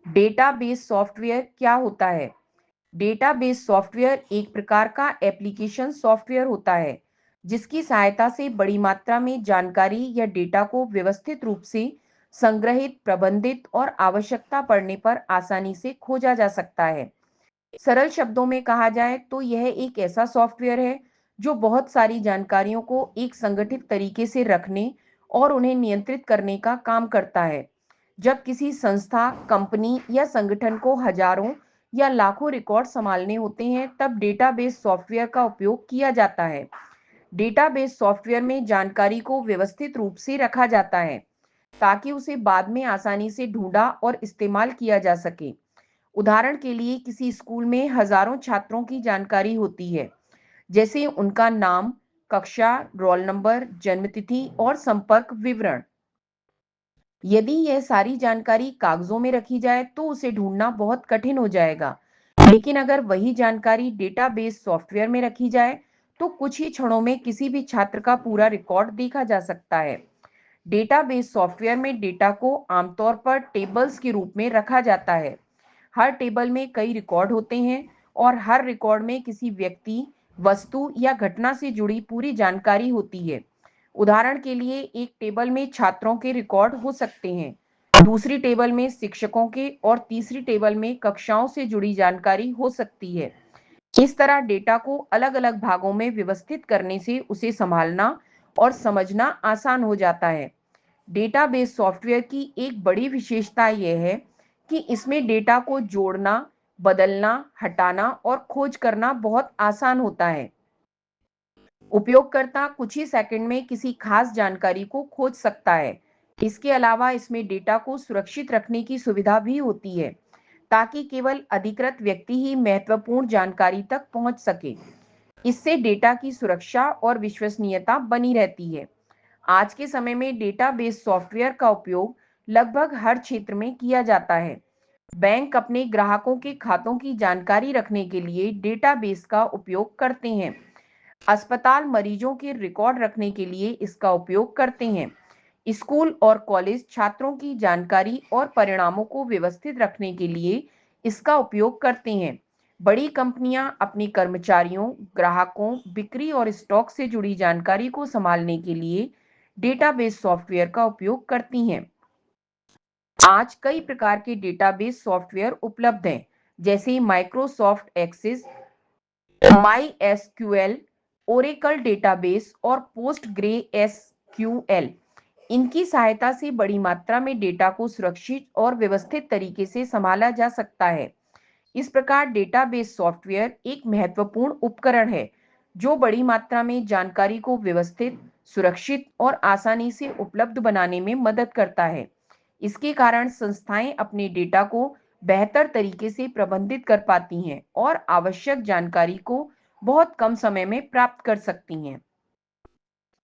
Database software क्या होता है? डेटाबेस सॉफ्टवेयर एक प्रकार का एप्लीकेशन सॉफ्टवेयर होता है जिसकी सहायता से बड़ी मात्रा में जानकारी या डेटा को व्यवस्थित रूप से संग्रहित, प्रबंधित और आवश्यकता पड़ने पर आसानी से खोजा जा सकता है। सरल शब्दों में कहा जाए तो यह एक ऐसा सॉफ्टवेयर है जो बहुत सारी जानकारियों को एक संगठित तरीके से रखने और उन्हें नियंत्रित करने का काम करता है। जब किसी संस्था, कंपनी या संगठन को हजारों या लाखों रिकॉर्ड संभालने होते हैं, तब डेटाबेस सॉफ्टवेयर का उपयोग किया जाता है। डेटाबेस सॉफ्टवेयर में जानकारी को व्यवस्थित रूप से रखा जाता है ताकि उसे बाद में आसानी से ढूंढा और इस्तेमाल किया जा सके। उदाहरण के लिए किसी स्कूल में हजारों छात्रों की जानकारी होती है, जैसे उनका नाम, कक्षा, रोल नंबर, जन्मतिथि और संपर्क विवरण। यदि यह सारी जानकारी कागजों में रखी जाए तो उसे ढूंढना बहुत कठिन हो जाएगा। लेकिन अगर वही जानकारी डेटाबेस सॉफ्टवेयर में रखी जाए तो कुछ ही क्षणों में किसी भी छात्र का पूरा रिकॉर्ड देखा जा सकता है। डेटाबेस सॉफ्टवेयर में डेटा को आमतौर पर टेबल्स के रूप में रखा जाता है। हर टेबल में कई रिकॉर्ड होते हैं और हर रिकॉर्ड में किसी व्यक्ति, वस्तु या घटना से जुड़ी पूरी जानकारी होती है। उदाहरण के लिए एक टेबल में छात्रों के रिकॉर्ड हो सकते हैं, दूसरी टेबल में शिक्षकों के और तीसरी टेबल में कक्षाओं से जुड़ी जानकारी हो सकती है। इस तरह डेटा को अलग-अलग भागों में व्यवस्थित करने से उसे संभालना और समझना आसान हो जाता है। डेटाबेस सॉफ्टवेयर की एक बड़ी विशेषता यह है कि इसमें डेटा को जोड़ना, बदलना, हटाना और खोज करना बहुत आसान होता है। उपयोगकर्ता कुछ ही सेकंड में किसी खास जानकारी को खोज सकता है। इसके अलावा इसमें डेटा को सुरक्षित रखने की सुविधा भी होती है, ताकि केवल अधिकृत व्यक्ति ही महत्वपूर्ण जानकारी तक पहुंच सके। इससे डेटा की सुरक्षा और विश्वसनीयता बनी रहती है। आज के समय में डेटाबेस सॉफ्टवेयर का उपयोग लगभग हर क्षेत्र में किया जाता है। बैंक अपने ग्राहकों के खातों की जानकारी रखने के लिए डेटाबेस का उपयोग करते हैं। अस्पताल मरीजों के रिकॉर्ड रखने के लिए इसका उपयोग करते हैं। स्कूल और कॉलेज छात्रों की जानकारी और परिणामों को व्यवस्थित रखने के लिए इसका उपयोग करते हैं। बड़ी कंपनियां अपने कर्मचारियों, ग्राहकों, बिक्री और स्टॉक से जुड़ी जानकारी को संभालने के लिए डेटाबेस सॉफ्टवेयर का उपयोग करती हैं। आज कई प्रकार के डेटाबेस सॉफ्टवेयर उपलब्ध हैं, जैसे Microsoft Access, My SQL, Oracle database और पोस्टग्रे एसक्यूएल। इनकी सहायता से बड़ी मात्रा में डेटा को सुरक्षित और व्यवस्थित तरीके से संभाला जा सकता है। इस प्रकार डेटाबेस सॉफ्टवेयर एक महत्वपूर्ण उपकरण है जो बड़ी मात्रा में जानकारी को व्यवस्थित, सुरक्षित और आसानी से उपलब्ध बनाने में मदद करता है। इसके कारण संस्थाएं अपने डेटा को बेहतर तरीके से प्रबंधित कर पाती हैं और आवश्यक जानकारी को बहुत कम समय में प्राप्त कर सकती हैं।